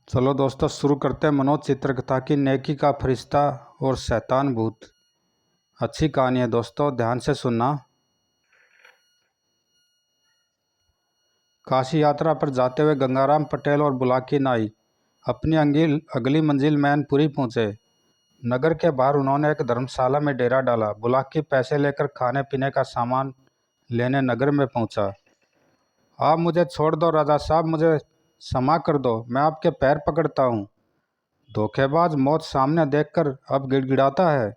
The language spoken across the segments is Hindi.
चलो दोस्तों शुरू करते हैं मनोज चित्रकथा की नेकी का फरिश्ता और शैतान भूत। अच्छी कहानी है दोस्तों, ध्यान से सुनना। काशी यात्रा पर जाते हुए गंगाराम पटेल और बुलाकी नाई अपनी अगली मंजिल मैनपुरी पहुंचे। नगर के बाहर उन्होंने एक धर्मशाला में डेरा डाला। बुलाकी पैसे लेकर खाने पीने का सामान लेने नगर में पहुंचा। आप मुझे छोड़ दो राजा साहब, मुझे क्षमा कर दो, मैं आपके पैर पकड़ता हूँ। धोखेबाज मौत सामने देखकर अब गिड़गिड़ाता है।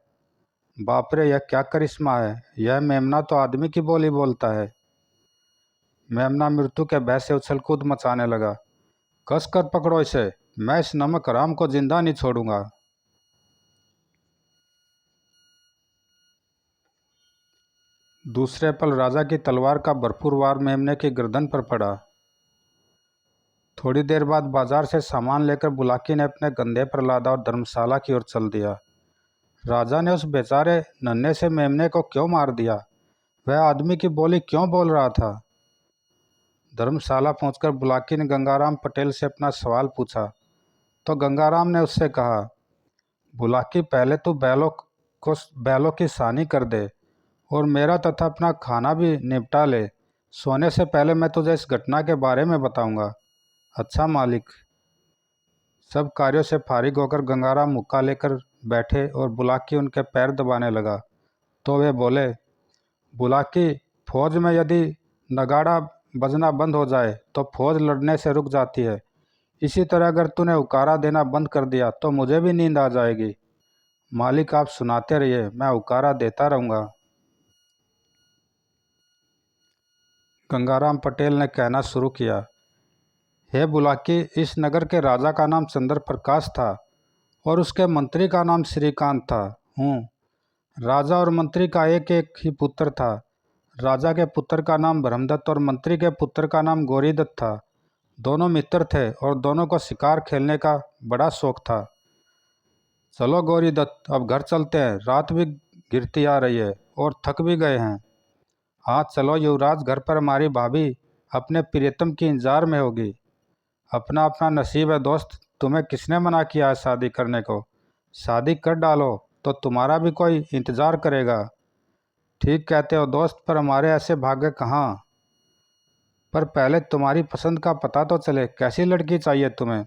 बाप रे, यह क्या करिश्मा है। यह मेमना तो आदमी की बोली बोलता है। मेमना मृत्यु के भय से उछल कूद मचाने लगा। कस कर पकड़ो इसे, मैं इस नमक हराम को जिंदा नहीं छोड़ूंगा। दूसरे पल राजा की तलवार का भरपूर वार मेमने की गर्दन पर पड़ा। थोड़ी देर बाद बाजार से सामान लेकर बुलाकी ने अपने कंधे पर लादा और धर्मशाला की ओर चल दिया। राजा ने उस बेचारे नन्हे से मेमने को क्यों मार दिया? वह आदमी की बोली क्यों बोल रहा था? धर्मशाला पहुंचकर बुलाकी ने गंगाराम पटेल से अपना सवाल पूछा तो गंगाराम ने उससे कहा, बुलाकी पहले तो बैलों की सानी कर दे और मेरा तथा अपना खाना भी निपटा ले। सोने से पहले मैं तुझे इस घटना के बारे में बताऊंगा। अच्छा मालिक। सब कार्यों से फारिग होकर गंगाराम मुक्का लेकर बैठे और बुलाकी उनके पैर दबाने लगा तो वे बोले, बुलाकी, फौज में यदि नगाड़ा बजना बंद हो जाए तो फौज लड़ने से रुक जाती है। इसी तरह अगर तूने उकारा देना बंद कर दिया तो मुझे भी नींद आ जाएगी। मालिक आप सुनाते रहिए, मैं उकारा देता रहूँगा। गंगाराम पटेल ने कहना शुरू किया, हे बुलाकी, इस नगर के राजा का नाम चंद्र प्रकाश था और उसके मंत्री का नाम श्रीकांत था। राजा और मंत्री का एक एक ही पुत्र था। राजा के पुत्र का नाम ब्रह्मदत्त और मंत्री के पुत्र का नाम गौरीदत्त था। दोनों मित्र थे और दोनों को शिकार खेलने का बड़ा शौक था। चलो गौरीदत्त, अब घर चलते हैं, रात भी गिरती आ रही है और थक भी गए हैं। हाँ चलो युवराज, घर पर हमारी भाभी अपने प्रियतम की इंतजार में होगी। अपना अपना नसीब है दोस्त, तुम्हें किसने मना किया है शादी करने को? शादी कर डालो तो तुम्हारा भी कोई इंतज़ार करेगा। ठीक कहते हो दोस्त, पर हमारे ऐसे भाग्य कहाँ। पर पहले तुम्हारी पसंद का पता तो चले, कैसी लड़की चाहिए तुम्हें?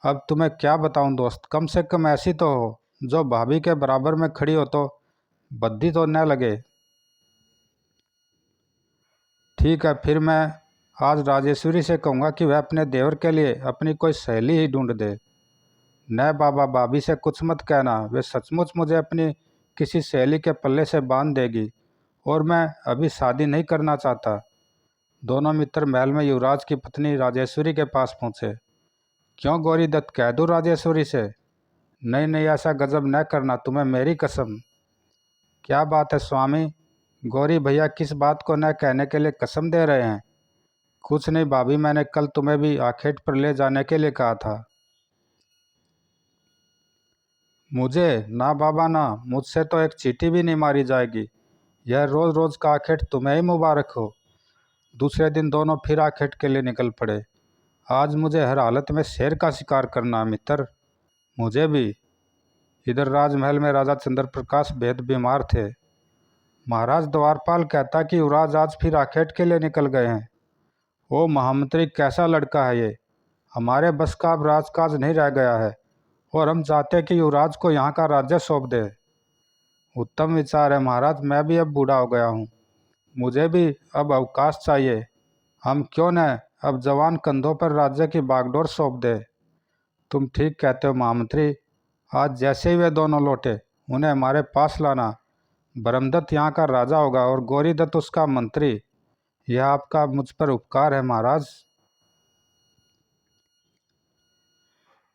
अब तुम्हें क्या बताऊं दोस्त, कम से कम ऐसी तो हो जो भाभी के बराबर में खड़ी हो, तो बद्दी तो न लगे। ठीक है, फिर मैं आज राजेश्वरी से कहूँगा कि वह अपने देवर के लिए अपनी कोई सहेली ही ढूंढ दे। न बाबा, भाभी से कुछ मत कहना, वे सचमुच मुझे अपनी किसी सहेली के पल्ले से बांध देगी और मैं अभी शादी नहीं करना चाहता। दोनों मित्र महल में युवराज की पत्नी राजेश्वरी के पास पहुँचे। क्यों गौरीदत्त, कह दूँ राजेश्वरी से? नहीं नहीं, ऐसा गजब न करना, तुम्हें मेरी कसम। क्या बात है स्वामी, गौरी भैया किस बात को न कहने के लिए कसम दे रहे हैं? कुछ नहीं भाभी, मैंने कल तुम्हें भी आखेट पर ले जाने के लिए कहा था। मुझे? ना बाबा ना, मुझसे तो एक चींटी भी नहीं मारी जाएगी। यह रोज़ रोज़ का आखेट तुम्हें ही मुबारक हो। दूसरे दिन दोनों फिर आखेट के लिए निकल पड़े। आज मुझे हर हालत में शेर का शिकार करना मित्र। मुझे भी। इधर राजमहल में राजा चंद्र प्रकाश बेहद बीमार थे। महाराज द्वारपाल कहता कि युवराज आज फिर आखेट के लिए निकल गए हैं। ओ महामंत्री, कैसा लड़का है ये। हमारे बस का अब राजकाज नहीं रह गया है और हम चाहते कि युवराज को यहाँ का राज्य सौंप दे। उत्तम विचार है महाराज, मैं भी अब बूढ़ा हो गया हूँ, मुझे भी अब अवकाश चाहिए। हम क्यों न अब जवान कंधों पर राज्य की बागडोर सौंप दे। तुम ठीक कहते हो महामंत्री, आज जैसे ही वे दोनों लौटे उन्हें हमारे पास लाना। ब्रह्मदत्त यहाँ का राजा होगा और गौरीदत्त उसका मंत्री। यह आपका मुझ पर उपकार है महाराज।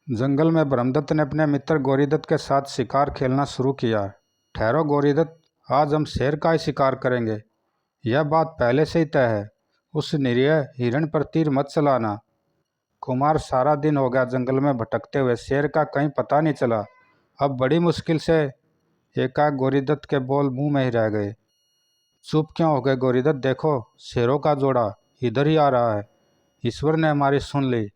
जंगल में ब्रह्मदत्त ने अपने मित्र गौरीदत्त के साथ शिकार खेलना शुरू किया। ठहरो गौरीदत्त, आज हम शेर का ही शिकार करेंगे, यह बात पहले से ही तय है। उस निरीह हिरण पर तीर मत चलाना। कुमार, सारा दिन हो गया जंगल में भटकते हुए, शेर का कहीं पता नहीं चला। अब बड़ी मुश्किल से एकाएक गौरीदत्त के बोल मुंह में ही रह गए। चुप क्यों हो गए गौरीदत्त? देखो शेरों का जोड़ा इधर ही आ रहा है। ईश्वर ने हमारी सुन ली।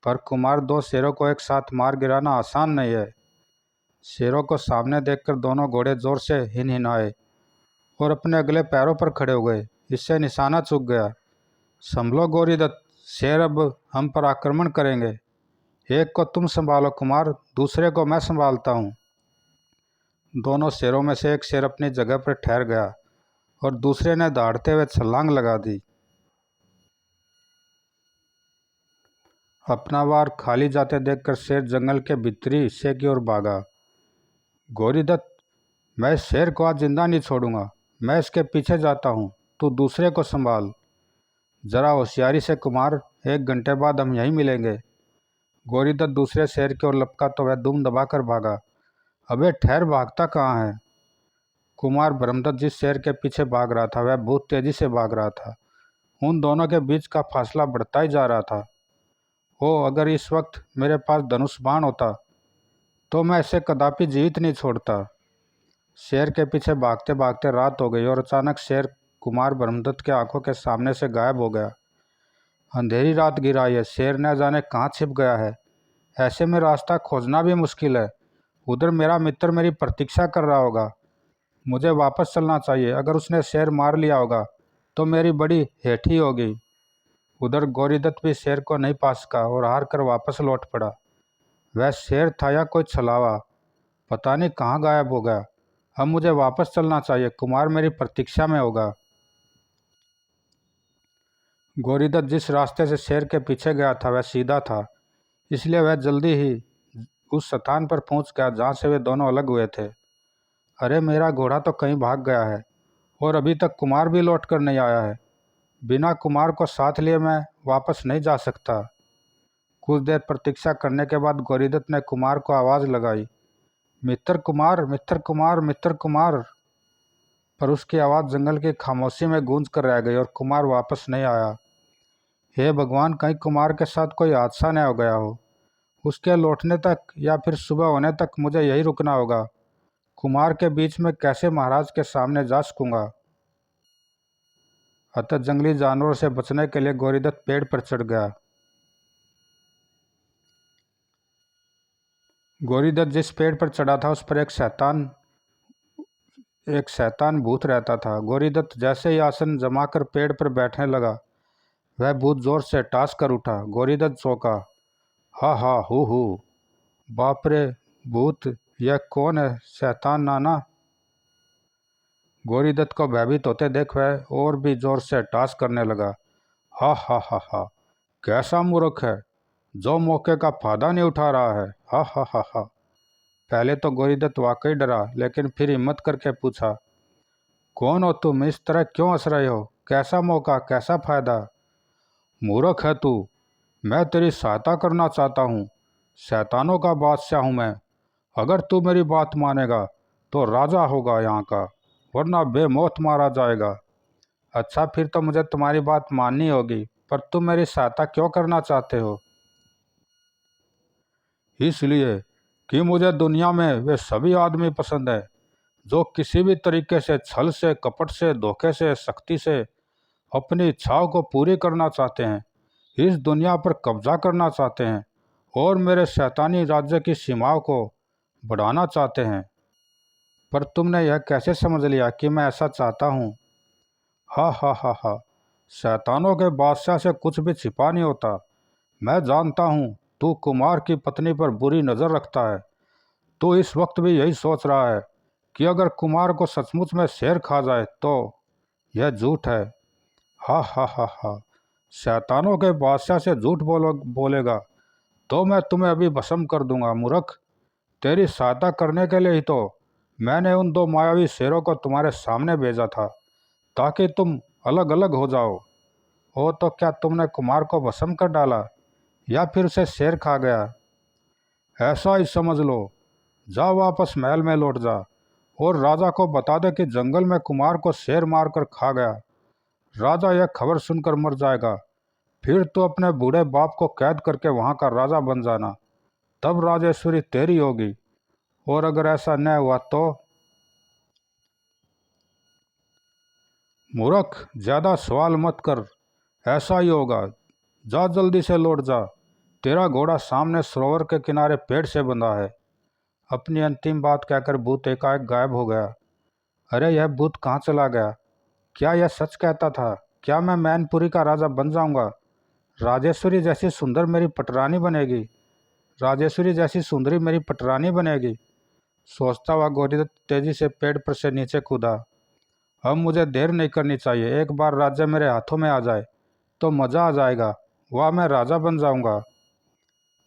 पर कुमार, 2 शेरों को एक साथ मार गिराना आसान नहीं है। शेरों को सामने देखकर दोनों घोड़े जोर से हिनहिनाए और अपने अगले पैरों पर खड़े हो गए। इससे निशाना चूक गया। संभलो गौरीदत्त, शेर अब हम पर आक्रमण करेंगे। एक को तुम संभालो कुमार, दूसरे को मैं संभालता हूँ। दोनों शेरों में से एक शेर अपनी जगह पर ठहर गया और दूसरे ने दहाड़ते हुए छलांग लगा दी। अपना वार खाली जाते देखकर शेर जंगल के भीतरी हिस्से की ओर भागा। गौरीदत्त, मैं इस शेर को आज जिंदा नहीं छोड़ूंगा। मैं इसके पीछे जाता हूँ, तू दूसरे को संभाल। जरा होशियारी से कुमार, 1 घंटे बाद हम यहीं मिलेंगे। गौरीदत्त दूसरे शेर की ओर लपका तो वह दुम दबाकर भागा। अबे ठहर, भागता कहाँ है? कुमार ब्रह्मदत्त जिस शेर के पीछे भाग रहा था वह बहुत तेजी से भाग रहा था। उन दोनों के बीच का फासला बढ़ता ही जा रहा था। अगर इस वक्त मेरे पास धनुष बाण होता तो मैं इसे कदापि जीवित नहीं छोड़ता। शेर के पीछे भागते भागते रात हो गई और अचानक शेर कुमार ब्रह्मदत्त के आंखों के सामने से गायब हो गया। अंधेरी रात गिर आई है, शेर न जाने कहाँ छिप गया है। ऐसे में रास्ता खोजना भी मुश्किल है। उधर मेरा मित्र मेरी प्रतीक्षा कर रहा होगा। मुझे वापस चलना चाहिए। अगर उसने शेर मार लिया होगा तो मेरी बड़ी हेठी होगी। उधर गौरीदत्त भी शेर को नहीं पा सका और हार कर वापस लौट पड़ा। वह शेर था या कोई छलावा, पता नहीं कहाँ गायब हो गया। अब मुझे वापस चलना चाहिए, कुमार मेरी प्रतीक्षा में होगा। गौरीदत्त जिस रास्ते से शेर के पीछे गया था वह सीधा था, इसलिए वह जल्दी ही उस स्थान पर पहुंच गया जहां से वे दोनों अलग हुए थे। अरे, मेरा घोड़ा तो कहीं भाग गया है और अभी तक कुमार भी लौट कर नहीं आया है। बिना कुमार को साथ लिए मैं वापस नहीं जा सकता। कुछ देर प्रतीक्षा करने के बाद गौरीदत्त ने कुमार को आवाज़ लगाई, मित्र कुमार, मित्र कुमार, मित्र कुमार। पर उसकी आवाज़ जंगल की खामोशी में गूंज कर रह गई और कुमार वापस नहीं आया। हे भगवान, कहीं कुमार के साथ कोई हादसा न हो गया हो। उसके लौटने तक या फिर सुबह होने तक मुझे यहीं रुकना होगा। कुमार के बीच में कैसे महाराज के सामने जा सकूंगा। अतः जंगली जानवरों से बचने के लिए गौरीदत्त पेड़ पर चढ़ गया। गौरीदत्त जिस पेड़ पर चढ़ा था उस पर एक शैतान भूत रहता था। गौरीदत्त जैसे ही आसन जमाकर पेड़ पर बैठने लगा, वह भूत जोर से टास कर उठा। गौरीदत्त चौंका। हा हा हू हू, बाप रे भूत, यह कौन है? शैतान नाना। गौरीदत्त को भयभीत होते देख वह और भी जोर से टास करने लगा। हा हा हा हा, कैसा मूर्ख है जो मौके का फायदा नहीं उठा रहा है। हा हा हा हा। पहले तो गौरीदत्त वाकई डरा, लेकिन फिर हिम्मत करके पूछा, कौन हो तुम? इस तरह क्यों हंस रहे हो? कैसा मौका, कैसा फायदा? मूर्ख है तू, मैं तेरी सहायता करना चाहता हूँ। शैतानों का बादशाह हूँ मैं। अगर तू मेरी बात मानेगा तो राजा होगा यहाँ का, वरना बेमौत मारा जाएगा। अच्छा, फिर तो मुझे तुम्हारी बात माननी होगी, पर तुम मेरी सहायता क्यों करना चाहते हो? इसलिए कि मुझे दुनिया में वे सभी आदमी पसंद है जो किसी भी तरीके से, छल से, कपट से, धोखे से, सख्ती से अपनी इच्छाओं को पूरी करना चाहते हैं, इस दुनिया पर कब्जा करना चाहते हैं और मेरे शैतानी राज्य की सीमाओं को बढ़ाना चाहते हैं। पर तुमने यह कैसे समझ लिया कि मैं ऐसा चाहता हूँ? हा हा हा हा, शैतानों के बादशाह से कुछ भी छिपा नहीं होता। मैं जानता हूँ तू कुमार की पत्नी पर बुरी नज़र रखता है। तू इस वक्त भी यही सोच रहा है कि अगर कुमार को सचमुच में शेर खा जाए तो। यह झूठ है। हा हा हा हा, शैतानों के बादशाह से झूठ बोलेगा तो मैं तुम्हें अभी भस्म कर दूंगा। मूर्ख, तेरी सहायता करने के लिए ही तो मैंने उन 2 मायावी शेरों को तुम्हारे सामने भेजा था, ताकि तुम अलग अलग हो जाओ। तो क्या तुमने कुमार को भस्म कर डाला या फिर उसे शेर खा गया? ऐसा ही समझ लो। जा, वापस महल में लौट जा और राजा को बता दे कि जंगल में कुमार को शेर मारकर खा गया। राजा यह खबर सुनकर मर जाएगा। फिर तो अपने बूढ़े बाप को कैद करके वहाँ का राजा बन जाना, तब राजेश्वरी तेरी होगी। और अगर ऐसा न हुआ तो? मूर्ख, ज्यादा सवाल मत कर, ऐसा ही होगा। जा, जल्दी से लौट जा। तेरा घोड़ा सामने सरोवर के किनारे पेड़ से बंधा है। अपनी अंतिम बात कहकर भूत एकाएक गायब हो गया। अरे यह भूत कहाँ चला गया? क्या यह सच कहता था? क्या मैं मैनपुरी का राजा बन जाऊंगा? राजेश्वरी जैसी सुंदर मेरी पटरानी बनेगी। राजेश्वरी जैसी सुंदरी मेरी पटरानी बनेगी। सोचता हुआ गौरीदत्त तेजी से पेड़ पर से नीचे कूदा। अब मुझे देर नहीं करनी चाहिए। एक बार राज्य मेरे हाथों में आ जाए तो मज़ा आ जाएगा। वाह, मैं राजा बन जाऊंगा।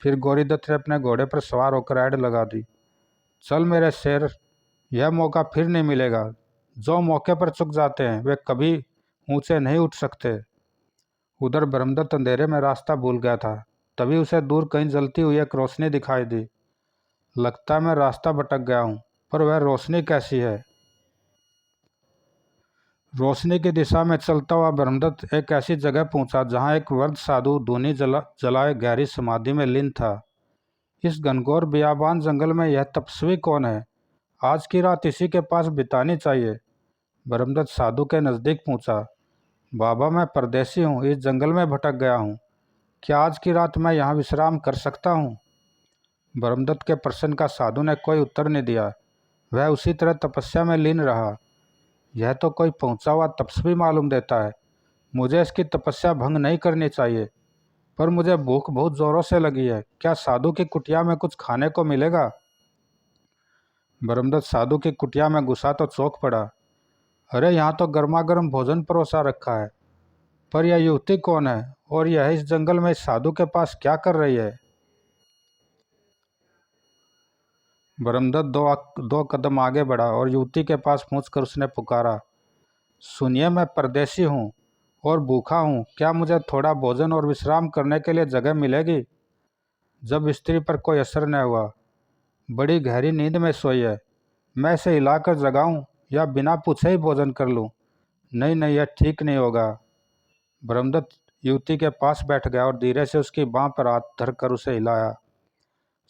फिर गौरीदत्त ने अपने घोड़े पर सवार होकर ऐड लगा दी। चल मेरे शेर, यह मौका फिर नहीं मिलेगा। जो मौके पर चुक जाते हैं वे कभी ऊंचे नहीं उठ सकते। उधर ब्रह्मदत्त अंधेरे में रास्ता भूल गया था। तभी उसे दूर कहीं जलती हुई एक रोशनी दिखाई दी। लगता है मैं रास्ता भटक गया हूँ, पर वह रोशनी कैसी है? रोशनी की दिशा में चलता हुआ ब्रह्मदत्त एक ऐसी जगह पहुंचा जहां एक वृद्ध साधु धूनी जलाए गहरी समाधि में लीन था। इस घनघोर बियाबान जंगल में यह तपस्वी कौन है? आज की रात इसी के पास बितानी चाहिए। ब्रह्मदत्त साधु के नज़दीक पहुंचा। बाबा, मैं परदेसी हूँ, इस जंगल में भटक गया हूँ। क्या आज की रात मैं यहाँ विश्राम कर सकता हूँ? ब्रह्मदत्त के प्रश्न का साधु ने कोई उत्तर नहीं दिया। वह उसी तरह तपस्या में लीन रहा। यह तो कोई पहुंचा हुआ तपस्वी मालूम देता है। मुझे इसकी तपस्या भंग नहीं करनी चाहिए, पर मुझे भूख बहुत ज़ोरों से लगी है। क्या साधु की कुटिया में कुछ खाने को मिलेगा? ब्रह्मदत्त साधु की कुटिया में घुसा तो चौंक पड़ा। अरे यहाँ तो गर्मा गर्म भोजन परोसा रखा है, पर यह युवती कौन है और यह इस जंगल में इस साधु के पास क्या कर रही है? ब्रह्मदत्त दो कदम आगे बढ़ा और युवती के पास पहुंचकर उसने पुकारा, सुनिए, मैं परदेसी हूँ और भूखा हूँ। क्या मुझे थोड़ा भोजन और विश्राम करने के लिए जगह मिलेगी? जब स्त्री पर कोई असर न हुआ, बड़ी गहरी नींद में सोई है। मैं इसे हिलाकर जगाऊं या बिना पूछे ही भोजन कर लूं? नहीं नहीं, यह ठीक नहीं होगा। ब्रह्मदत्त युवती के पास बैठ गया और धीरे से उसकी बांह पर हाथ धरकर उसे हिलाया।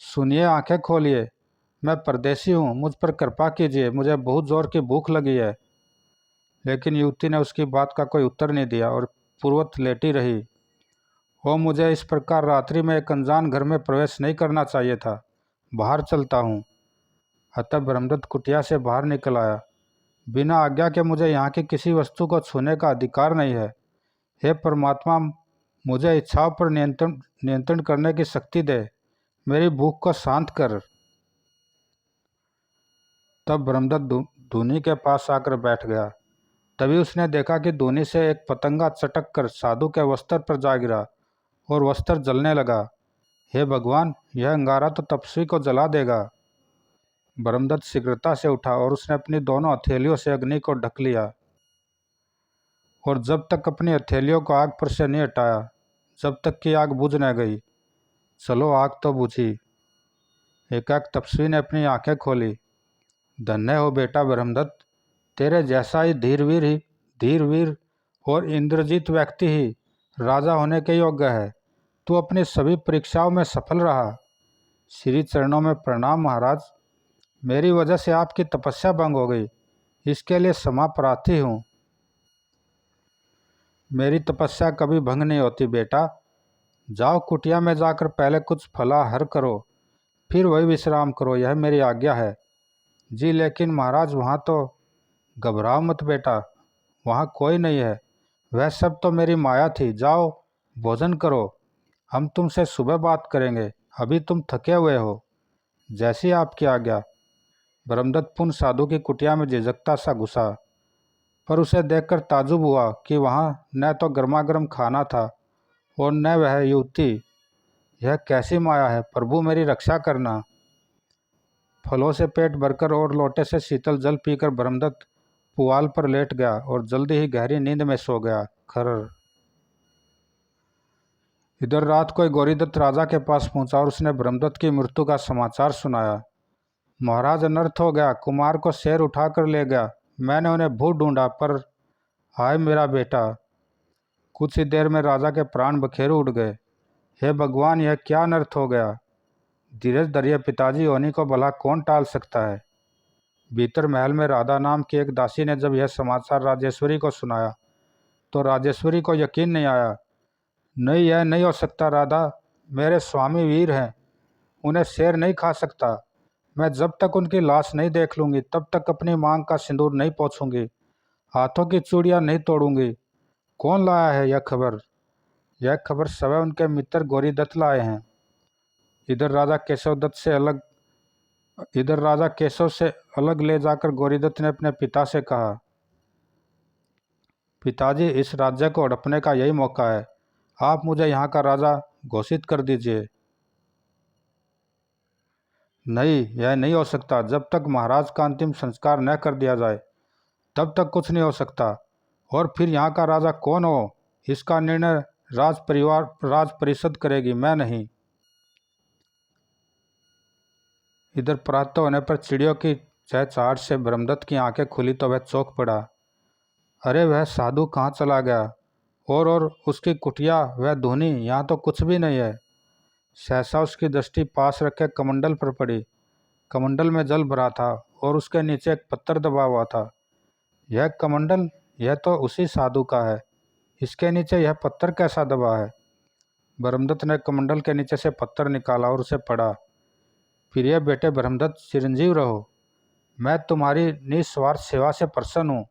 सुनिए, आंखें खोलिए, मैं परदेसी हूँ, मुझ पर कृपा कीजिए, मुझे बहुत जोर की भूख लगी है। लेकिन युवती ने उसकी बात का कोई उत्तर नहीं दिया और पूर्वत लेटी रही। ओ, मुझे इस प्रकार रात्रि में एक अनजान घर में प्रवेश नहीं करना चाहिए था। बाहर चलता हूँ। अतः ब्रह्मदत्त कुटिया से बाहर निकल आया। बिना आज्ञा के मुझे यहाँ की किसी वस्तु को छूने का अधिकार नहीं है। हे परमात्मा, मुझे इच्छाओं पर नियंत्रण करने की शक्ति दे। मेरी भूख को शांत कर। तब ब्रह्मदत्त धूनी के पास आकर बैठ गया। तभी उसने देखा कि धूनी से एक पतंगा चटक कर साधु के वस्त्र पर जा गिरा और वस्त्र जलने लगा। हे भगवान, यह अंगारा तो तपस्वी को जला देगा। ब्रह्मदत्त शीघ्रता से उठा और उसने अपनी दोनों हथेलियों से अग्नि को ढक लिया और जब तक अपनी हथेलियों को आग पर से नहीं हटाया, जब तक कि आग बुझ न गई। चलो, आग तो बुझी। एकाएक तपस्वी ने अपनी आंखें खोली। धन्य हो बेटा ब्रह्मदत्त, तेरे जैसा ही धीरवीर और इंद्रजीत व्यक्ति ही राजा होने के योग्य है। तू अपनी सभी परीक्षाओं में सफल रहा। श्री चरणों में प्रणाम महाराज। मेरी वजह से आपकी तपस्या भंग हो गई, इसके लिए क्षमा प्रार्थी हूँ। मेरी तपस्या कभी भंग नहीं होती बेटा। जाओ, कुटिया में जाकर पहले कुछ फलाहार करो, फिर वही विश्राम करो, यह मेरी आज्ञा है। जी लेकिन महाराज, वहाँ तो। घबराओ मत बेटा, वहाँ कोई नहीं है। वह सब तो मेरी माया थी। जाओ, भोजन करो, हम तुमसे सुबह बात करेंगे। अभी तुम थके हुए हो। जैसी आपकी आज्ञा। ब्रह्मदत्त पुन साधु की कुटिया में झिझकता सा घुसा, पर उसे देखकर ताजुब हुआ कि वहाँ न तो गर्मा गर्म खाना था और न वह युवती। यह कैसी माया है? प्रभु, मेरी रक्षा करना। फलों से पेट भरकर और लोटे से शीतल जल पीकर ब्रह्मदत्त पुआल पर लेट गया और जल्दी ही गहरी नींद में सो गया। खरर। इधर रात को गौरीदत्त राजा के पास पहुंचा और उसने ब्रह्मदत्त की मृत्यु का समाचार सुनाया। महाराज, अनर्थ हो गया। कुमार को शेर उठाकर ले गया। मैंने उन्हें बहुत ढूंढा, पर हाय मेरा बेटा। कुछ ही देर में राजा के प्राण बखेर उड़ गए। हे भगवान, यह क्या अनर्थ हो गया? धीरज धरिए पिताजी, होनी को भला कौन टाल सकता है। भीतर महल में राधा नाम की एक दासी ने जब यह समाचार राजेश्वरी को सुनाया तो राजेश्वरी को यकीन नहीं आया। नहीं, यह नहीं हो सकता राधा, मेरे स्वामी वीर हैं, उन्हें शेर नहीं खा सकता। मैं जब तक उनकी लाश नहीं देख लूँगी तब तक अपनी मांग का सिंदूर नहीं पोंछूंगी, हाथों की चूड़ियाँ नहीं तोड़ूंगी। कौन लाया है यह खबर? यह खबर स्वयं उनके मित्र गौरीदत्त लाए हैं। इधर राजा केशव से अलग ले जाकर गौरीदत्त ने अपने पिता से कहा, पिताजी, इस राज्य को हड़पने का यही मौका है। आप मुझे यहाँ का राजा घोषित कर दीजिए। नहीं, यह नहीं हो सकता। जब तक महाराज का अंतिम संस्कार न कर दिया जाए तब तक कुछ नहीं हो सकता। और फिर यहाँ का राजा कौन हो, इसका निर्णय राज परिषद करेगी, मैं नहीं। इधर प्रातः होने पर चिड़ियों की चहचहाट से ब्रह्मदत्त की आंखें खुली तो वह चौंक पड़ा। अरे, वह साधु कहाँ चला गया? और उसकी कुटिया, वह धुनी, यहाँ तो कुछ भी नहीं है। सहसा उसकी दृष्टि पास रखे कमंडल पर पड़ी। कमंडल में जल भरा था और उसके नीचे एक पत्थर दबा हुआ था। यह कमंडल, यह तो उसी साधु का है। इसके नीचे यह पत्थर कैसा दबा है? ब्रह्मदत्त ने कमंडल के नीचे से पत्थर निकाला और उसे पढ़ा। प्रिय बेटे ब्रह्मदत्त, चिरंजीव रहो। मैं तुम्हारी निस्वार्थ सेवा से प्रसन्न हूँ।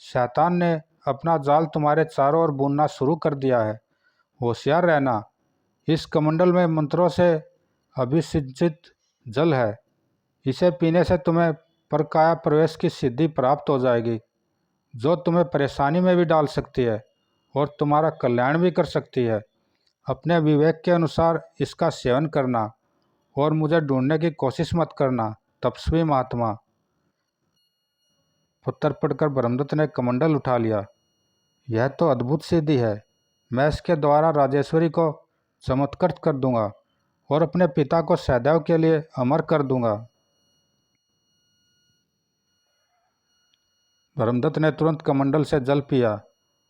शैतान ने अपना जाल तुम्हारे चारों ओर बुनना शुरू कर दिया है। होशियार रहना। इस कमंडल में मंत्रों से अभिसिंचित जल है। इसे पीने से तुम्हें परकाया प्रवेश की सिद्धि प्राप्त हो जाएगी, जो तुम्हें परेशानी में भी डाल सकती है और तुम्हारा कल्याण भी कर सकती है। अपने विवेक के अनुसार इसका सेवन करना और मुझे ढूंढने की कोशिश मत करना, तपस्वी महात्मा। पत्थर पढ़कर ब्रह्मदत्त ने कमंडल उठा लिया। यह तो अद्भुत सिद्धि है। मैं इसके द्वारा राजेश्वरी को चमत्कृत कर दूंगा और अपने पिता को सदैव के लिए अमर कर दूंगा। ब्रह्मदत्त ने तुरंत कमंडल से जल पिया।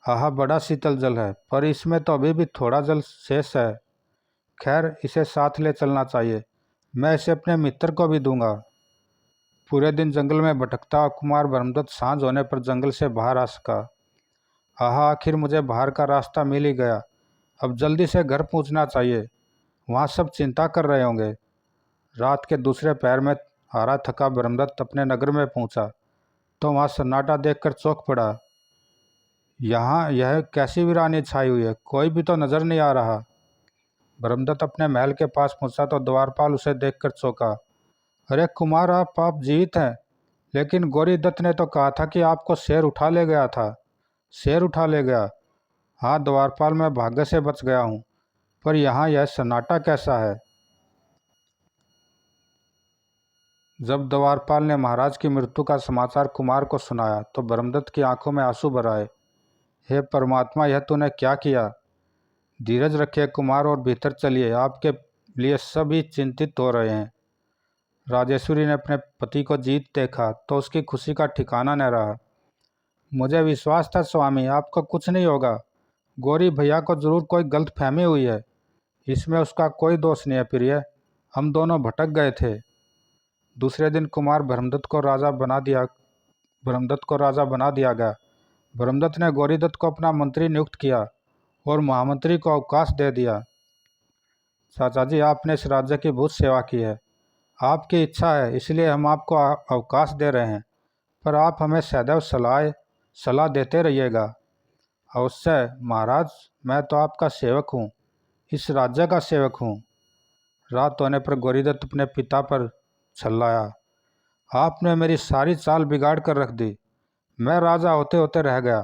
आहा, बड़ा शीतल जल है, पर इसमें तो अभी भी थोड़ा जल शेष है। खैर, इसे साथ ले चलना चाहिए। मैं इसे अपने मित्र को भी दूंगा। पूरे दिन जंगल में भटकता कुमार ब्रह्मदत्त सांझ होने पर जंगल से बाहर आ सका। आहा, आखिर मुझे बाहर का रास्ता मिल ही गया। अब जल्दी से घर पहुंचना चाहिए, वहाँ सब चिंता कर रहे होंगे। रात के दूसरे पहर में हारा थका ब्रह्मदत्त अपने नगर में पहुंचा तो वहाँ सन्नाटा देखकर चौंक पड़ा। यहाँ यह कैसी वीरानी छाई हुई है, कोई भी तो नजर नहीं आ रहा। ब्रह्मदत्त अपने महल के पास पहुंचा तो द्वारपाल उसे देखकर चौंका। अरे कुमार, आप जीवित हैं? लेकिन गौरीदत्त ने तो कहा था कि आपको शेर उठा ले गया था। शेर उठा ले गया? हाँ द्वारपाल, मैं भाग्य से बच गया हूँ, पर यहाँ यह सन्नाटा कैसा है? जब द्वारपाल ने महाराज की मृत्यु का समाचार कुमार को सुनाया तो ब्रह्मदत्त की आंखों में आंसू भर आए। हे परमात्मा, यह तूने क्या किया? धीरज रखिए कुमार और भीतर चलिए, आपके लिए सभी चिंतित हो रहे हैं। राजेश्वरी ने अपने पति को जीत देखा तो उसकी खुशी का ठिकाना न रहा। मुझे विश्वास था स्वामी, आपको कुछ नहीं होगा। गौरी भैया को जरूर कोई गलतफहमी हुई है, इसमें उसका कोई दोष नहीं है प्रिय। हम दोनों भटक गए थे। दूसरे दिन कुमार ब्रह्मदत्त को राजा बना दिया गया। ब्रह्मदत्त ने गौरीदत्त को अपना मंत्री नियुक्त किया और महामंत्री को अवकाश दे दिया। चाचा जी, आपने इस राज्य की बहुत सेवा की है। आपकी इच्छा है इसलिए हम आपको अवकाश दे रहे हैं, पर आप हमें सदैव सलाह देते रहिएगा। अवश्य महाराज, मैं तो आपका सेवक हूँ, इस राज्य का सेवक हूँ। रात होने पर गौरीदत्त अपने पिता पर छल्लाया। आपने मेरी सारी चाल बिगाड़ कर रख दी। मैं राजा होते होते रह गया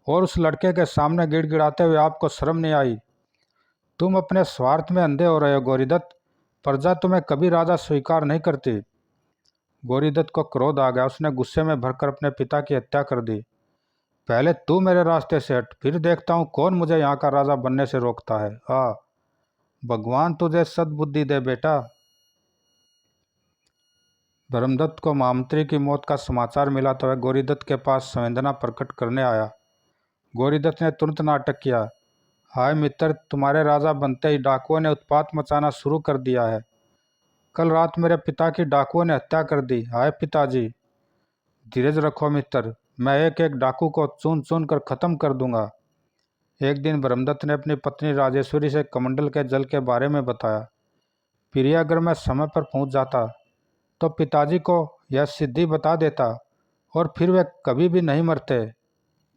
और उस लड़के के सामने गिड़गिड़ाते हुए आपको शर्म नहीं आई। तुम अपने स्वार्थ में अंधे हो रहे हो गौरीदत्त। प्रजा तुम्हें कभी राजा स्वीकार नहीं करती। गौरीदत्त को क्रोध आ गया। उसने गुस्से में भरकर अपने पिता की हत्या कर दी। पहले तू मेरे रास्ते से हट, फिर देखता हूँ कौन मुझे यहाँ का राजा बनने से रोकता है। भगवान तुझे सद्बुद्धि दे बेटा। ब्रह्मदत्त को महामंत्री की मौत का समाचार मिला तो वह गौरीदत्त के पास संवेदना प्रकट करने आया। गौरीदत्त ने तुरंत नाटक किया। हाय मित्र, तुम्हारे राजा बनते ही डाकुओं ने उत्पात मचाना शुरू कर दिया है। कल रात मेरे पिता की डाकुओं ने हत्या कर दी। हाय पिताजी। धीरज रखो मित्र, मैं एक एक डाकू को चुन चुन कर ख़त्म कर दूंगा। एक दिन ब्रह्मदत्त ने अपनी पत्नी राजेश्वरी से कमंडल के जल के बारे में बताया। प्रिय, अगर मैं समय पर पहुंच जाता तो पिताजी को यह सिद्धि बता देता और फिर वे कभी भी नहीं मरते।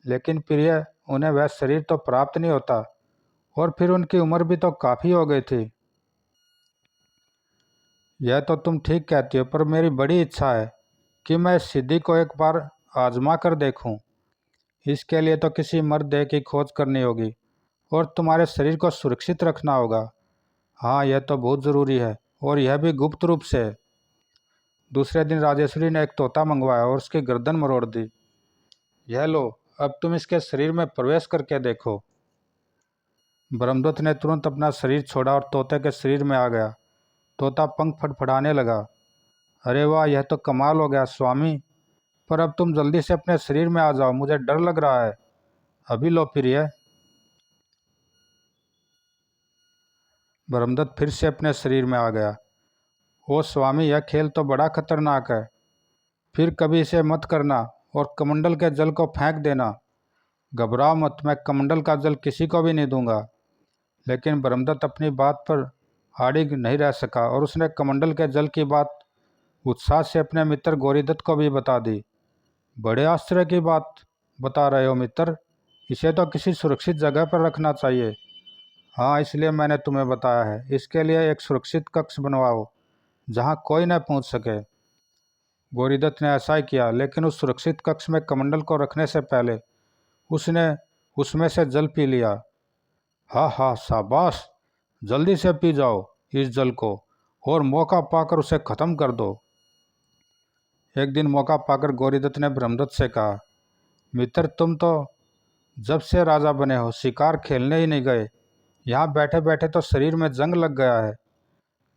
लेकिन प्रिय, उन्हें वह शरीर तो प्राप्त नहीं होता और फिर उनकी उम्र भी तो काफ़ी हो गई थी। यह तो तुम ठीक कहती हो, पर मेरी बड़ी इच्छा है कि मैं इस सिद्धि को एक बार आजमा कर देखूं। इसके लिए तो किसी मर्द देह की खोज करनी होगी और तुम्हारे शरीर को सुरक्षित रखना होगा। हाँ, यह तो बहुत ज़रूरी है, और यह भी गुप्त रूप से। दूसरे दिन राजेश्वरी ने एक तोता मंगवाया और उसकी गर्दन मरोड़ दी। यह लो, अब तुम इसके शरीर में प्रवेश करके देखो। ब्रह्मदत्त ने तुरंत अपना शरीर छोड़ा और तोते के शरीर में आ गया। तोता पंख फड़फड़ाने लगा। अरे वाह, यह तो कमाल हो गया स्वामी, पर अब तुम जल्दी से अपने शरीर में आ जाओ, मुझे डर लग रहा है। अभी लो प्रिय। ब्रह्मदत्त फिर से अपने शरीर में आ गया। ओ स्वामी, यह खेल तो बड़ा खतरनाक है, फिर कभी इसे मत करना और कमंडल के जल को फेंक देना। घबराओ मत, मैं कमंडल का जल किसी को भी नहीं दूंगा। लेकिन ब्रह्मदत्त अपनी बात पर अड़िग नहीं रह सका और उसने कमंडल के जल की बात उत्साह से अपने मित्र गौरीदत्त को भी बता दी। बड़े आश्चर्य की बात बता रहे हो मित्र, इसे तो किसी सुरक्षित जगह पर रखना चाहिए। हाँ, इसलिए मैंने तुम्हें बताया है। इसके लिए एक सुरक्षित कक्ष बनवाओ जहाँ कोई न पहुँच सके। गौरीदत्त ने ऐसा ही किया, लेकिन उस सुरक्षित कक्ष में कमंडल को रखने से पहले उसने उसमें से जल पी लिया। हाँ हाँ, शाबाश, जल्दी से पी जाओ इस जल को और मौका पाकर उसे ख़त्म कर दो। एक दिन मौका पाकर गौरीदत्त ने ब्रह्मदत्त से कहा, मित्र, तुम तो जब से राजा बने हो शिकार खेलने ही नहीं गए। यहाँ बैठे बैठे तो शरीर में जंग लग गया है।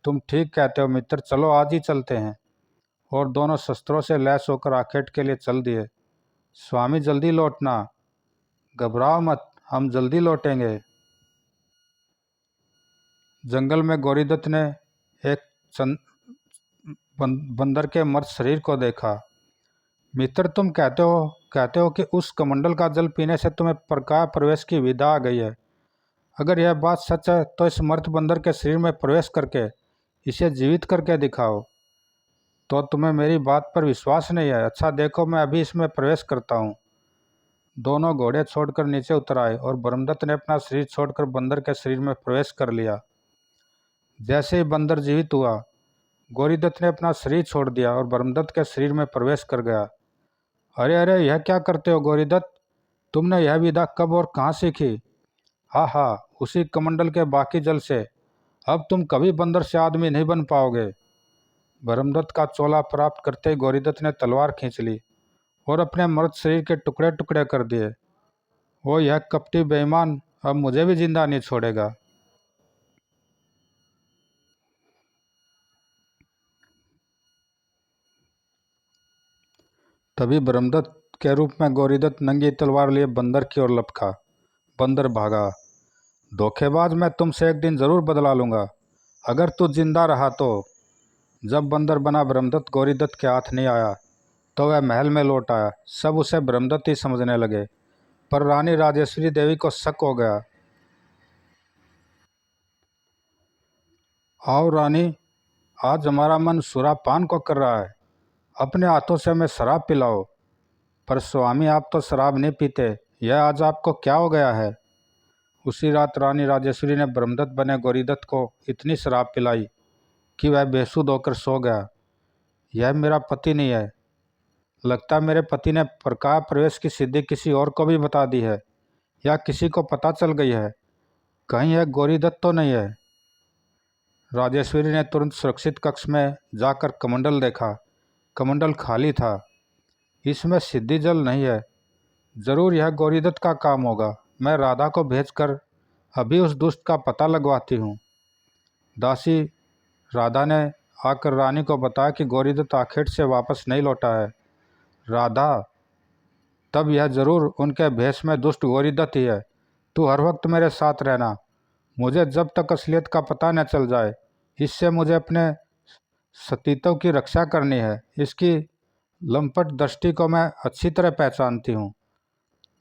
तुम ठीक कहते हो मित्र, चलो आज ही चलते हैं। और दोनों शस्त्रों से लैस होकर आखेट के लिए चल दिए। स्वामी, जल्दी लौटना, घबराओ मत, हम जल्दी लौटेंगे। जंगल में गौरीदत्त ने एक बंदर के मर्द शरीर को देखा। मित्र, तुम कहते हो कि उस कमंडल का जल पीने से तुम्हें प्रकाश प्रवेश की विधा आ गई है। अगर यह बात सच है तो इस मर्द बंदर के शरीर में प्रवेश करके इसे जीवित करके दिखाओ। तो तुम्हें मेरी बात पर विश्वास नहीं है? अच्छा देखो, मैं अभी इसमें प्रवेश करता हूँ। दोनों घोड़े छोड़कर नीचे उतर आए और ब्रह्मदत्त ने अपना शरीर छोड़कर बंदर के शरीर में प्रवेश कर लिया। जैसे ही बंदर जीवित हुआ, गौरीदत्त ने अपना शरीर छोड़ दिया और ब्रह्मदत्त के शरीर में प्रवेश कर गया। अरे अरे, यह क्या करते हो गौरीदत्त? तुमने यह विधा कब और कहाँ सीखी? हाँ हाँ, उसी कमंडल के बाकी जल से। अब तुम कभी बंदर से आदमी नहीं बन पाओगे। ब्रह्मदत्त का चोला प्राप्त करते ही गौरीदत्त ने तलवार खींच ली और अपने मर्द शरीर के टुकड़े टुकड़े कर दिए। वो यह कपटी बेईमान अब मुझे भी जिंदा नहीं छोड़ेगा। तभी ब्रह्मदत्त के रूप में गौरीदत्त नंगी तलवार लिए बंदर की ओर लपका। बंदर भागा। धोखेबाज, मैं तुमसे एक दिन जरूर बदला लूंगा अगर तू जिंदा रहा तो। जब बंदर बना ब्रह्मदत्त गौरीदत्त के हाथ नहीं आया तो वह महल में लौट आया। सब उसे ब्रह्मदत्त ही समझने लगे, पर रानी राजेश्वरी देवी को शक हो गया। आओ रानी, आज हमारा मन सुरापान को कर रहा है, अपने हाथों से हमें शराब पिलाओ। पर स्वामी, आप तो शराब नहीं पीते, यह आज आपको क्या हो गया है? उसी रात रानी राजेश्वरी ने ब्रह्मदत्त बने गौरीदत्त को इतनी शराब पिलाई कि वह बेसुध होकर सो गया। यह मेरा पति नहीं है। लगता है मेरे पति ने प्रकाश प्रवेश की सिद्धि किसी और को भी बता दी है, या किसी को पता चल गई है। कहीं यह गौरीदत्त तो नहीं है। राजेश्वरी ने तुरंत सुरक्षित कक्ष में जाकर कमंडल देखा। कमंडल खाली था। इसमें सिद्धि जल नहीं है। जरूर यह गौरीदत्त का काम होगा। मैं राधा को भेजकर अभी उस दुष्ट का पता लगवाती हूँ। दासी राधा ने आकर रानी को बताया कि गौरीदत्त आखेट से वापस नहीं लौटा है। राधा, तब यह जरूर उनके भेष में दुष्ट गौरीदत्त ही है। तू हर वक्त मेरे साथ रहना, मुझे जब तक असलियत का पता न चल जाए। इससे मुझे अपने सतीत्व की रक्षा करनी है। इसकी लंपट दृष्टि को मैं अच्छी तरह पहचानती हूँ।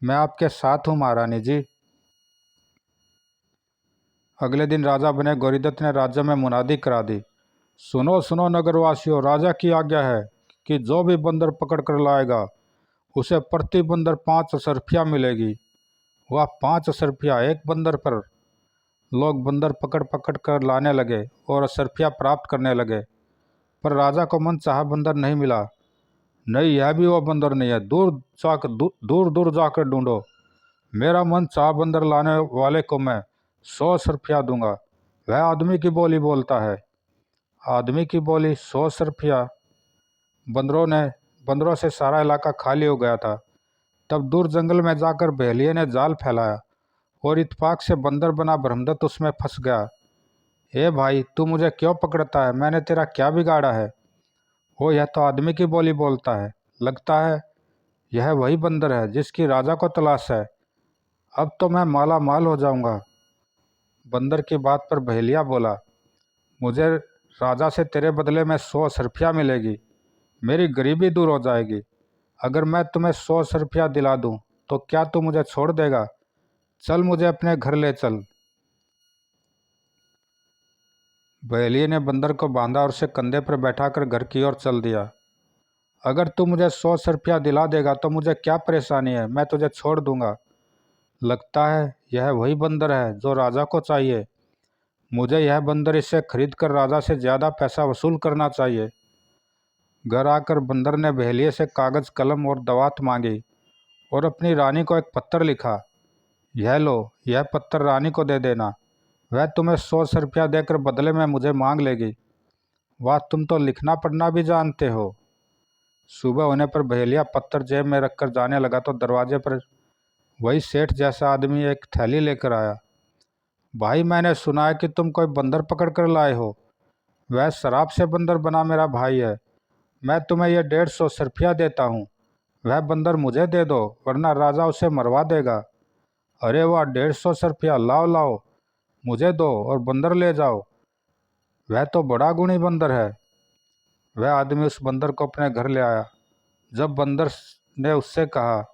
मैं आपके साथ हूँ महारानी जी। अगले दिन राजा बने गौरीदत्त ने राज्य में मुनादी करा दी, सुनो सुनो नगरवासियों, राजा की आज्ञा है कि जो भी बंदर पकड़ कर लाएगा उसे प्रति बंदर 5 असरफियाँ मिलेगी। वह 5 असरफियाँ एक बंदर पर। लोग बंदर पकड़ पकड़ कर लाने लगे और असरफियाँ प्राप्त करने लगे, पर राजा को मन चाहा बंदर नहीं मिला। नहीं, यह भी वो बंदर नहीं है, दूर दूर जाकर ढूंढो। मेरा मन चाहा बंदर लाने वाले को मैं 100 असरफियाँ दूंगा। वह आदमी की बोली बोलता है। आदमी की बोली 100 असरफियाँ। बंदरों से सारा इलाका खाली हो गया था। तब दूर जंगल में जाकर बहेलिये ने जाल फैलाया और इत्तेफाक से बंदर बना ब्रह्मदत्त उसमें फंस गया। ए भाई, तू मुझे क्यों पकड़ता है? मैंने तेरा क्या बिगाड़ा है? वो यह तो आदमी की बोली बोलता है। लगता है यह वही बंदर है जिसकी राजा को तलाश है। अब तो मैं माला माल हो जाऊंगा। बंदर की बात पर बहेलिया बोला, मुझे राजा से तेरे बदले में 100 असरफियाँ मिलेगी। मेरी गरीबी दूर हो जाएगी। अगर मैं तुम्हें 100 असरफियाँ दिला दूं तो क्या तू मुझे छोड़ देगा? चल, मुझे अपने घर ले चल। बहेलिये ने बंदर को बांधा और उसे कंधे पर बैठाकर घर की ओर चल दिया। अगर तू मुझे 100 असरफियाँ दिला देगा तो मुझे क्या परेशानी है, मैं तुझे छोड़ दूंगा। लगता है यह वही बंदर है जो राजा को चाहिए। मुझे यह बंदर इसे खरीद कर राजा से ज़्यादा पैसा वसूल करना चाहिए। घर आकर बंदर ने बहेलिये से कागज़, कलम और दवात मांगी और अपनी रानी को एक पत्र लिखा। यह लो, यह पत्र रानी को दे देना। वह तुम्हें 100 रुपया देकर बदले में मुझे मांग लेगी। वाह, तुम तो लिखना पढ़ना भी जानते हो। सुबह होने पर बहेलिया पत्थर जेब में रखकर जाने लगा तो दरवाजे पर वही सेठ जैसा आदमी एक थैली लेकर आया। भाई, मैंने सुना है कि तुम कोई बंदर पकड़ कर लाए हो। वह शराब से बंदर बना मेरा भाई है। मैं तुम्हें यह 150 रुपया देता हूँ। वह बंदर मुझे दे दो, वरना राजा उसे मरवा देगा। अरे वाह, 150 रुपया! लाओ लाओ, मुझे दो और बंदर ले जाओ। वह तो बड़ा गुणी बंदर है। वह आदमी उस बंदर को अपने घर ले आया। जब बंदर ने उससे कहा,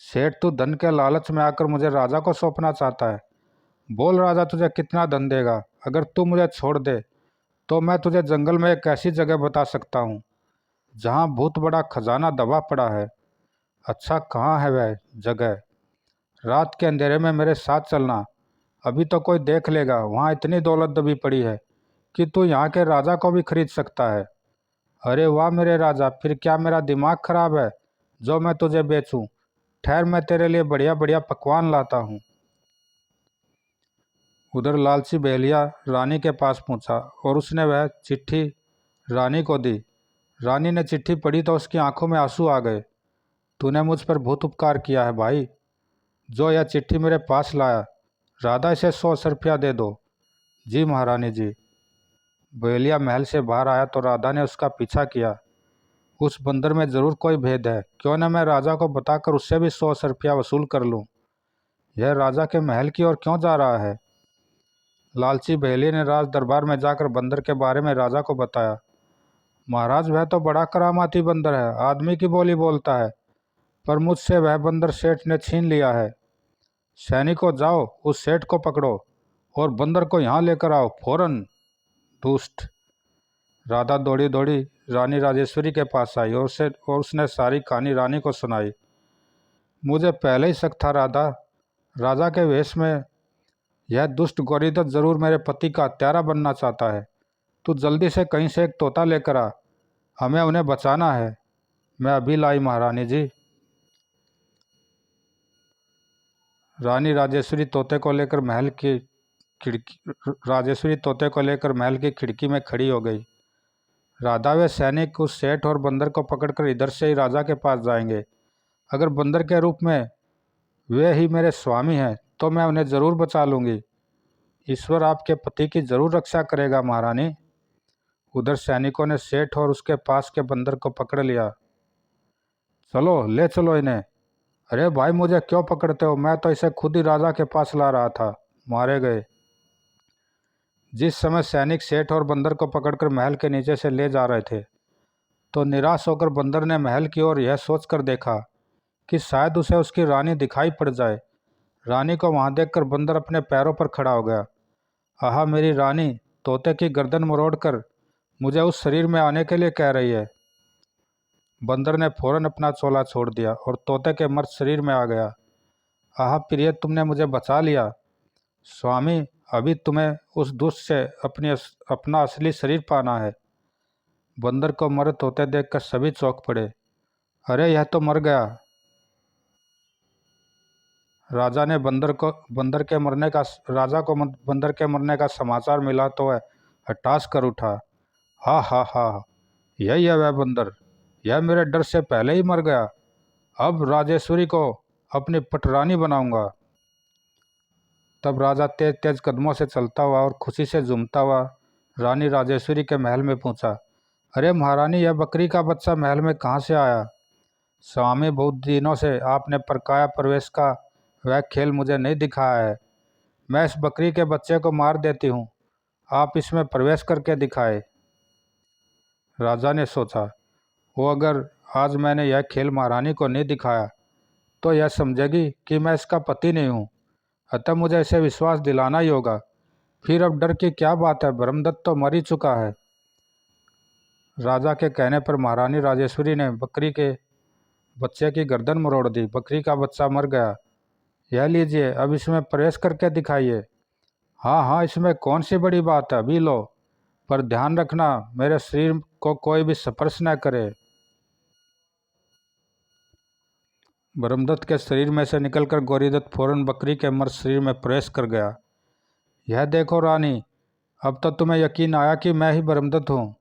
सेठ, तू धन के लालच में आकर मुझे राजा को सौंपना चाहता है। बोल, राजा तुझे कितना धन देगा? अगर तू मुझे छोड़ दे तो मैं तुझे जंगल में एक ऐसी जगह बता सकता हूँ जहाँ बहुत बड़ा खजाना दबा पड़ा है। अच्छा, कहाँ है वह जगह? रात के अंधेरे में मेरे साथ चलना। अभी तो कोई देख लेगा। वहाँ इतनी दौलत दबी पड़ी है कि तू यहाँ के राजा को भी खरीद सकता है। अरे वाह मेरे राजा, फिर क्या मेरा दिमाग खराब है जो मैं तुझे बेचूं? ठहर, मैं तेरे लिए बढ़िया बढ़िया पकवान लाता हूँ। उधर लालची बहेलिया रानी के पास पहुँचा और उसने वह चिट्ठी रानी को दी। रानी ने चिट्ठी पढ़ी तो उसकी आंखों में आंसू आ गए। तूने मुझ पर बहुत उपकार किया है भाई, जो यह चिट्ठी मेरे पास लाया। राधा, इसे 100 रुपया दे दो। जी महारानी जी। बहेलिया महल से बाहर आया तो राधा ने उसका पीछा किया। उस बंदर में ज़रूर कोई भेद है। क्यों न मैं राजा को बताकर उससे भी 100 रुपया वसूल कर लूँ। यह राजा के महल की ओर क्यों जा रहा है? लालची बहेलिये ने राज दरबार में जाकर बंदर के बारे में राजा को बताया। महाराज, वह तो बड़ा करामाती बंदर है, आदमी की बोली बोलता है, पर मुझसे वह बंदर सेठ ने छीन लिया है। सैनिकों, जाओ उस सेठ को पकड़ो और बंदर को यहाँ लेकर आओ फौरन। दुष्ट! राधा दौड़ी दौड़ी रानी राजेश्वरी के पास आई और उसने सारी कहानी रानी को सुनाई। मुझे पहले ही शक था राधा, राजा के वेश में यह दुष्ट गौरीदत्त जरूर मेरे पति का हत्यारा बनना चाहता है। तू जल्दी से कहीं से एक तोता लेकर आ, हमें उन्हें बचाना है। मैं अभी लाई महारानी जी। रानी राजेश्वरी तोते को लेकर महल की खिड़की में खड़ी हो गई। राधा, वे सैनिक उस सेठ और बंदर को पकड़कर इधर से ही राजा के पास जाएंगे। अगर बंदर के रूप में वे ही मेरे स्वामी हैं तो मैं उन्हें ज़रूर बचा लूँगी। ईश्वर आपके पति की ज़रूर रक्षा करेगा महारानी। उधर सैनिकों ने सेठ और उसके पास के बंदर को पकड़ लिया। चलो, ले चलो इन्हें। अरे भाई, मुझे क्यों पकड़ते हो? मैं तो इसे खुद ही राजा के पास ला रहा था। मारे गए। जिस समय सैनिक सेठ और बंदर को पकड़कर महल के नीचे से ले जा रहे थे तो निराश होकर बंदर ने महल की ओर यह सोचकर देखा कि शायद उसे उसकी रानी दिखाई पड़ जाए। रानी को वहां देखकर बंदर अपने पैरों पर खड़ा हो गया आहा, मेरी रानी तोते की गर्दन मरोड़कर मुझे उस शरीर में आने के लिए कह रही है। बंदर ने फौरन अपना चोला छोड़ दिया और तोते के मर्द शरीर में आ गया। आहा प्रिय, तुमने मुझे बचा लिया। स्वामी, अभी तुम्हें उस दुष्ट से अपना असली शरीर पाना है। बंदर को मरते होते देखकर सभी चौंक पड़े। अरे, यह तो मर गया। राजा ने बंदर के मरने का राजा को बंदर के मरने का समाचार मिला तो वह हताश कर उठा। हा हा हा, यही है वह बंदर, यह मेरे डर से पहले ही मर गया। अब राजेश्वरी को अपनी पटरानी बनाऊंगा। तब राजा तेज तेज कदमों से चलता हुआ और खुशी से झूमता हुआ रानी राजेश्वरी के महल में पहुंचा। अरे महारानी, यह बकरी का बच्चा महल में कहाँ से आया? स्वामी, बहुत दिनों से आपने परकाया प्रवेश का वह खेल मुझे नहीं दिखाया है। मैं इस बकरी के बच्चे को मार देती हूँ, आप इसमें प्रवेश करके दिखाए। राजा ने सोचा, वो अगर आज मैंने यह खेल महारानी को नहीं दिखाया तो यह समझेगी कि मैं इसका पति नहीं हूँ, अतः मुझे इसे विश्वास दिलाना ही होगा। फिर अब डर की क्या बात है, ब्रह्मदत्त तो मर ही चुका है। राजा के कहने पर महारानी राजेश्वरी ने बकरी के बच्चे की गर्दन मरोड़ दी। बकरी का बच्चा मर गया। यह लीजिए, अब इसमें प्रवेश करके दिखाइए। हाँ हाँ, इसमें कौन सी बड़ी बात है, अभी लो, पर ध्यान रखना मेरे शरीर को कोई भी स्पर्श न करे। ब्रह्मदत्त के शरीर में से निकलकर गौरीदत्त फौरन बकरी के मर्द शरीर में प्रवेश कर गया। यह देखो रानी, अब तो तुम्हें यकीन आया कि मैं ही ब्रह्मदत्त हूँ।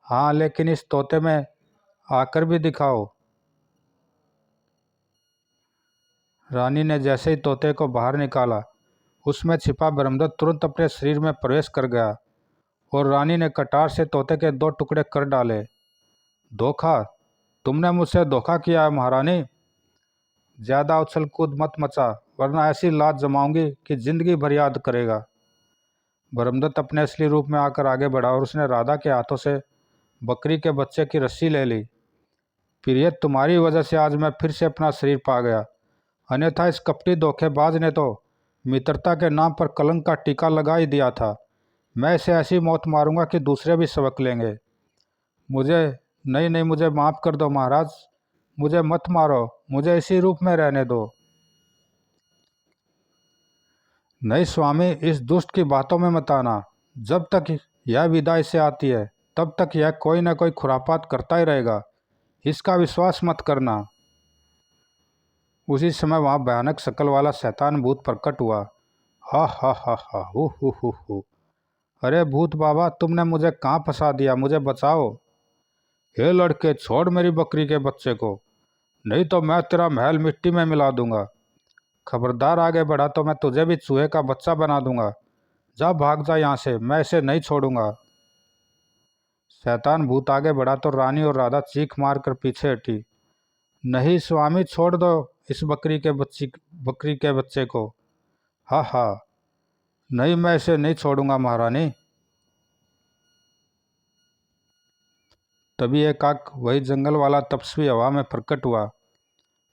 हाँ, लेकिन इस तोते में आकर भी दिखाओ। रानी ने जैसे ही तोते को बाहर निकाला, उसमें छिपा ब्रह्मदत्त तुरंत अपने शरीर में प्रवेश कर गया और रानी ने कटार से तोते के 2 टुकड़े कर डाले। धोखा, तुमने मुझसे धोखा किया है महारानी। ज़्यादा उछल कूद मत मचा, वरना ऐसी लात जमाऊंगी कि जिंदगी भर याद करेगा। ब्रह्मदत्त अपने असली रूप में आकर आगे बढ़ा और उसने राधा के हाथों से बकरी के बच्चे की रस्सी ले ली। प्रिय, तुम्हारी वजह से आज मैं फिर से अपना शरीर पा गया, अन्यथा इस कपटी धोखेबाज ने तो मित्रता के नाम पर कलंक का टीका लगा ही दिया था। मैं इसे ऐसी मौत मारूंगा कि दूसरे भी सबक लेंगे। मुझे नहीं नहीं, मुझे माफ़ कर दो महाराज, मुझे मत मारो, मुझे इसी रूप में रहने दो। नहीं स्वामी, इस दुष्ट की बातों में मत आना। जब तक यह विदाई से आती है तब तक यह कोई न कोई खुरापात करता ही रहेगा, इसका विश्वास मत करना। उसी समय वहाँ भयानक शक्ल वाला शैतान भूत प्रकट हुआ। हा हा हा हा, हु। अरे भूत बाबा, तुमने मुझे कहाँ फंसा दिया, मुझे बचाओ। हे लड़के, छोड़ मेरी बकरी के बच्चे को, नहीं तो मैं तेरा महल मिट्टी में मिला दूंगा। खबरदार आगे बढ़ा तो मैं तुझे भी चूहे का बच्चा बना दूंगा। जा, भाग जा यहाँ से, मैं इसे नहीं छोड़ूंगा। शैतान भूत आगे बढ़ा तो रानी और राधा चीख मार कर पीछे हटी। नहीं स्वामी, छोड़ दो इस बकरी के बच्चे को। हा हा, नहीं, मैं इसे नहीं छोड़ूंगा महारानी। तभी एकाएक वही जंगल वाला तपस्वी हवा में प्रकट हुआ।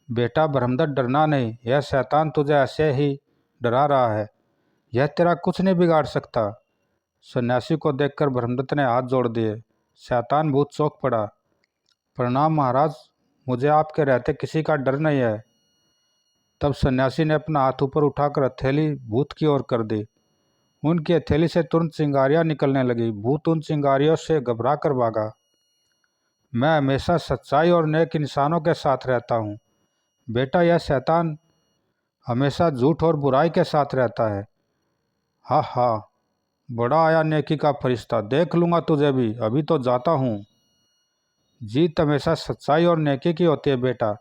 बेटा ब्रह्मदत्त, डरना नहीं, यह शैतान तुझे ऐसे ही डरा रहा है, यह तेरा कुछ नहीं बिगाड़ सकता। सन्यासी को देखकर ब्रह्मदत्त ने हाथ जोड़ दिए। शैतान भूत चौंक पड़ा। प्रणाम महाराज, मुझे आपके रहते किसी का डर नहीं है। तब सन्यासी ने अपना हाथ ऊपर उठाकर हथेली भूत की ओर कर दी। उनकी हथेली से तुरंत चिंगारियां निकलने लगी। भूत उन चिंगारियों से घबरा कर भागा। मैं हमेशा सच्चाई और नेक इंसानों के साथ रहता हूँ। बेटा, यह शैतान हमेशा झूठ और बुराई के साथ रहता है। हा हा, बड़ा आया नेकी का फरिश्ता, देख लूँगा तुझे भी, अभी तो जाता हूँ। जीत हमेशा सच्चाई और नेकी की होती है बेटा।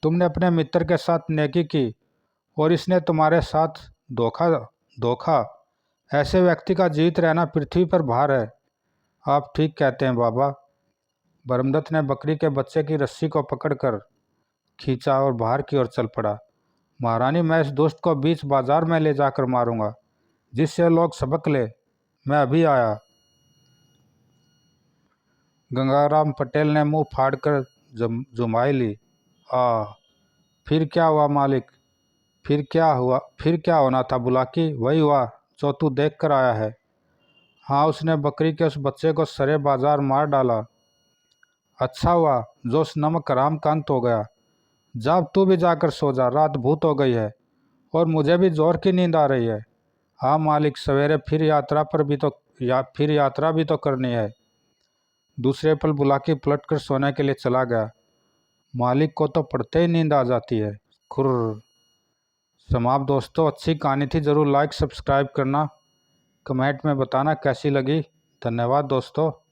तुमने अपने मित्र के साथ नेकी की और इसने तुम्हारे साथ धोखा धोखा ऐसे व्यक्ति का जीवित रहना पृथ्वी पर भार है। आप ठीक कहते हैं बाबा। ब्रह्मदत्त ने बकरी के बच्चे की रस्सी को पकड़कर खींचा और बाहर की ओर चल पड़ा। महारानी, मैं इस दुष्ट को बीच बाजार में ले जाकर मारूंगा, जिससे लोग सबक ले। मैं अभी आया। गंगाराम पटेल ने मुंह फाड़कर जुमाई ली। फिर क्या हुआ मालिक? फिर क्या हुआ? फिर क्या होना था बुलाकी? वही हुआ जो तू देख कर आया है। हाँ, उसने बकरी के उस बच्चे को सरे बाजार मार डाला। अच्छा हुआ जो उस नमक हराम का अंत हो गया। जा अब तू भी जाकर सो जा, रात भूत हो गई है और मुझे भी जोर की नींद आ रही है। हाँ मालिक, सवेरे फिर यात्रा भी तो करनी है। दूसरे पल बुलाकी पलट कर सोने के लिए चला गया। मालिक को तो पड़ते ही नींद आ जाती है। खुर्र। समाप्त दोस्तों, अच्छी कहानी थी। ज़रूर लाइक सब्सक्राइब करना, कमेंट में बताना कैसी लगी। धन्यवाद दोस्तों।